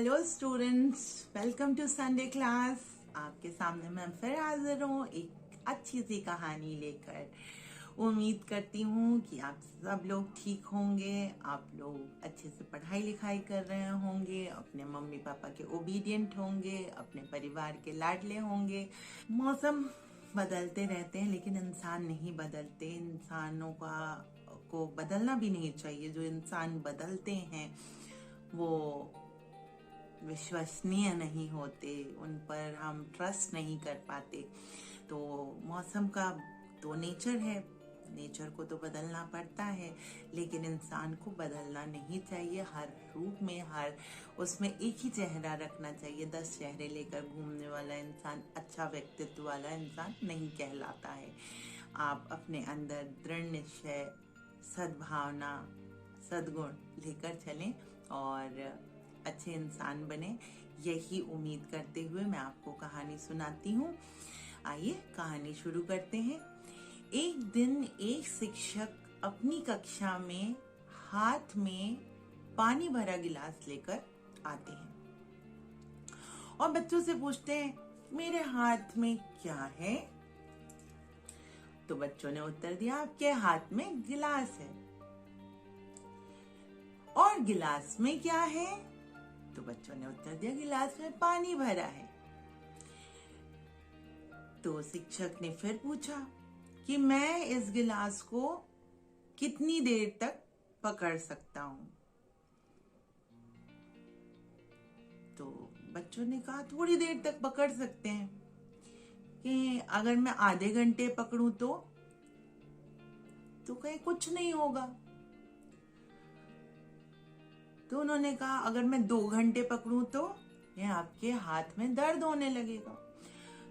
Hello students, welcome to Sunday class. आपके सामने मैं फिर हाजिर हूँ एक अच्छी सी कहानी लेकर। उम्मीद करती हूँ कि आप सब लोग ठीक होंगे, आप लोग अच्छे से पढ़ाई लिखाई कर रहे होंगे, अपने मम्मी पापा के ओबीडियंट होंगे, अपने परिवार के लाडले होंगे। मौसम बदलते रहते हैं लेकिन इंसान नहीं बदलते। इंसानों को बदलना भी नहीं चाहिए। जो इंसान बदलते हैं वो विश्वसनीय नहीं होते, उन पर हम ट्रस्ट नहीं कर पाते। तो मौसम का तो नेचर है, नेचर को तो बदलना पड़ता है, लेकिन इंसान को बदलना नहीं चाहिए। हर रूप में, हर उसमें एक ही चेहरा रखना चाहिए। 10 चेहरे लेकर घूमने वाला इंसान अच्छा व्यक्तित्व वाला इंसान नहीं कहलाता है। आप अपने अंदर दृढ़ निश्चय, सद्भावना, सद्गुण लेकर चलें और अच्छे इंसान बने, यही उम्मीद करते हुए मैं आपको कहानी सुनाती हूँ। आइए कहानी शुरू करते हैं। एक दिन एक शिक्षक अपनी कक्षा में हाथ में पानी भरा गिलास लेकर आते हैं और बच्चों से पूछते हैं, मेरे हाथ में क्या है? तो बच्चों ने उत्तर दिया, आपके हाथ में गिलास है। और गिलास में क्या है? तो बच्चों ने उत्तर दिया, गिलास में पानी भरा है। तो शिक्षक ने फिर पूछा कि मैं इस गिलास को कितनी देर तक पकड़ सकता हूं? तो बच्चों ने कहा, थोड़ी देर तक पकड़ सकते हैं। कि अगर मैं आधे घंटे पकड़ूं तो कहीं कुछ नहीं होगा। तो उन्होंने कहा, अगर मैं 2 घंटे पकड़ूं तो ये आपके हाथ में दर्द होने लगेगा।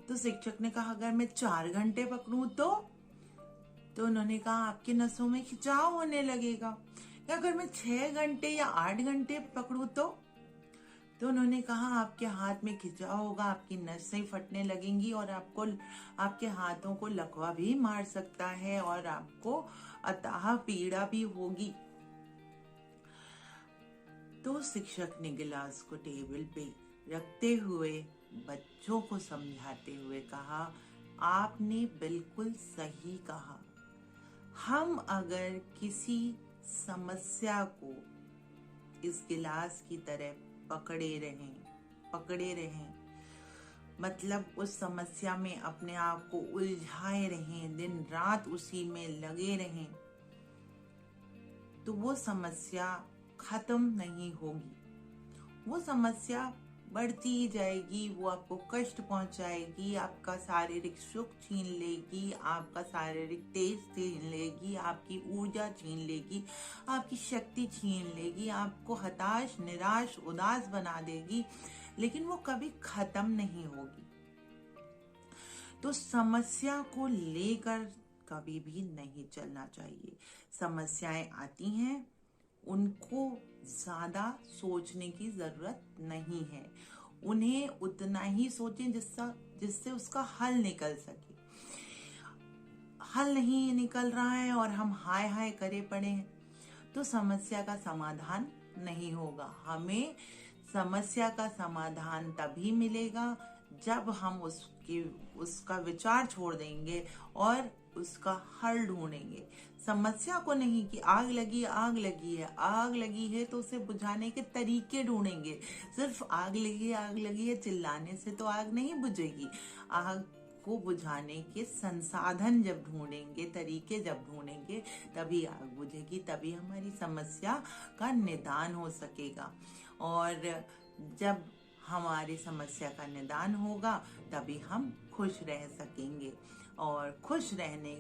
तो शिक्षक ने कहा, अगर मैं 4 घंटे पकड़ूं तो उन्होंने कहा, आपकी नसों में खिंचाव होने लगेगा। या अगर मैं 6 घंटे या 8 घंटे पकड़ूं तो उन्होंने कहा, आपके हाथ में खिंचाव होगा, आपकी नसें फटने लगेंगी और आपके हाथों को लकवा भी मार सकता है और आपको अथाह पीड़ा भी होगी। तो शिक्षक ने गिलास को टेबल पे रखते हुए बच्चों को समझाते हुए कहा, आपने बिल्कुल सही कहा। हम अगर किसी समस्या को इस गिलास की तरह पकड़े रहें, मतलब उस समस्या में अपने आप को उलझाए रहें, दिन रात उसी में लगे रहें, तो वो समस्या खत्म नहीं होगी। वो समस्या बढ़ती ही जाएगी, वो आपको कष्ट पहुंचाएगी, आपका शारीरिक सुख छीन लेगी, आपका शारीरिक तेज छीन लेगी, आपकी ऊर्जा छीन लेगी, आपकी शक्ति छीन लेगी, आपको हताश, निराश, उदास बना देगी, लेकिन वो कभी खत्म नहीं होगी। तो समस्या को लेकर कभी भी नहीं चलना चाहिए। समस्याएं आती हैं, उनको ज्यादा सोचने की जरूरत नहीं है। उन्हें उतना ही सोचें जिससे उसका हल निकल सके। हल नहीं निकल रहा है और हम हाय हाय करे पड़े हैं तो समस्या का समाधान नहीं होगा। हमें समस्या का समाधान तभी मिलेगा जब हम उसका विचार छोड़ देंगे और उसका हल ढूंढेंगे। समस्या को नहीं कि आग लगी है तो उसे बुझाने के तरीके ढूंढेंगे। सिर्फ आग लगी है चिल्लाने से तो आग नहीं बुझेगी। आग को बुझाने के संसाधन जब ढूंढेंगे, तरीके जब ढूंढेंगे, तभी आग बुझेगी, तभी हमारी समस्या का निदान हो सकेगा। और जब हमारी समस्या का निदान होगा तभी हम खुश रह सकेंगे। और खुश रहने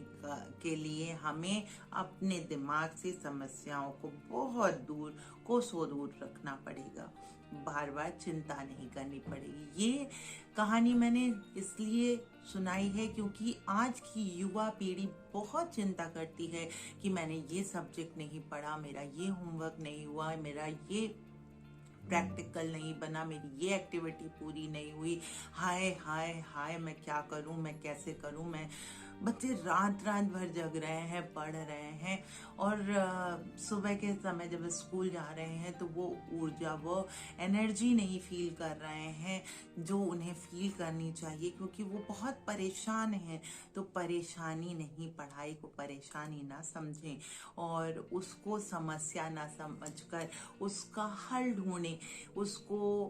के लिए हमें अपने दिमाग से समस्याओं को बहुत दूर, कोसों दूर रखना पड़ेगा। बार बार चिंता नहीं करनी पड़ेगी। ये कहानी मैंने इसलिए सुनाई है क्योंकि आज की युवा पीढ़ी बहुत चिंता करती है कि मैंने ये सब्जेक्ट नहीं पढ़ा, मेरा ये होमवर्क नहीं हुआ, मेरा ये प्रैक्टिकल नहीं बना, मेरी ये एक्टिविटी पूरी नहीं हुई, हाय हाय हाय मैं क्या करूं, मैं कैसे करूं, मैं बच्चे रात रात भर जग रहे हैं, पढ़ रहे हैं, और सुबह के समय जब स्कूल जा रहे हैं तो वो ऊर्जा, वो एनर्जी नहीं फील कर रहे हैं जो उन्हें फील करनी चाहिए, क्योंकि वो बहुत परेशान हैं। तो परेशानी नहीं, पढ़ाई को परेशानी ना समझें और उसको समस्या ना समझकर उसका हल ढूंढें, उसको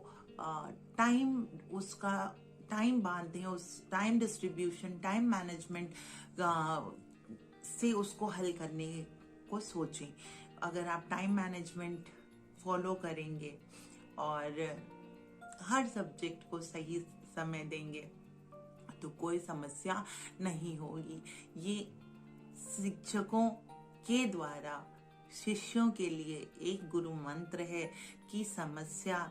उसका टाइम बांधें, उस टाइम डिस्ट्रीब्यूशन, टाइम मैनेजमेंट से उसको हल करने को सोचें। अगर आप टाइम मैनेजमेंट फॉलो करेंगे और हर सब्जेक्ट को सही समय देंगे तो कोई समस्या नहीं होगी। ये शिक्षकों के द्वारा शिष्यों के लिए एक गुरु मंत्र है कि समस्या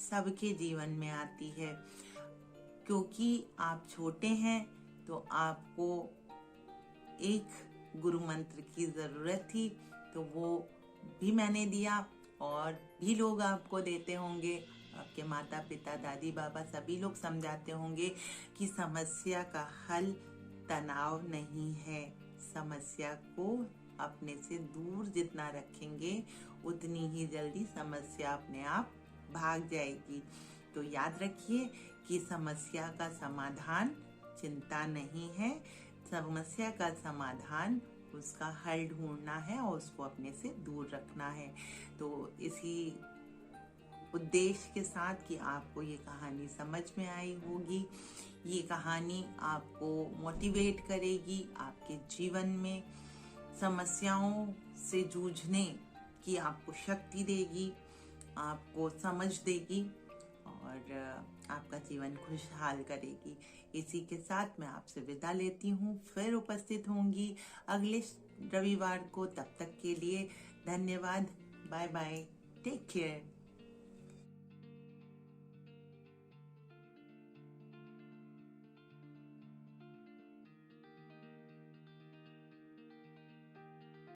सबके जीवन में आती है। क्योंकि आप छोटे हैं तो आपको एक गुरु मंत्र की जरूरत थी, तो वो भी मैंने दिया और भी लोग आपको देते होंगे। आपके माता पिता, दादी बाबा सभी लोग समझाते होंगे कि समस्या का हल तनाव नहीं है। समस्या को अपने से दूर जितना रखेंगे उतनी ही जल्दी समस्या अपने आप भाग जाएगी। तो याद रखिए कि समस्या का समाधान चिंता नहीं है, समस्या का समाधान उसका हल ढूंढना है और उसको अपने से दूर रखना है। तो इसी उद्देश्य के साथ कि आपको ये कहानी समझ में आई होगी, ये कहानी आपको मोटिवेट करेगी, आपके जीवन में समस्याओं से जूझने की आपको शक्ति देगी, आपको समझ देगी और आपका जीवन खुशहाल करेगी। इसी के साथ मैं आपसे विदा लेती हूँ, फिर उपस्थित होंगी अगले रविवार को। तब तक के लिए धन्यवाद, बाय बाय, टेक केयर।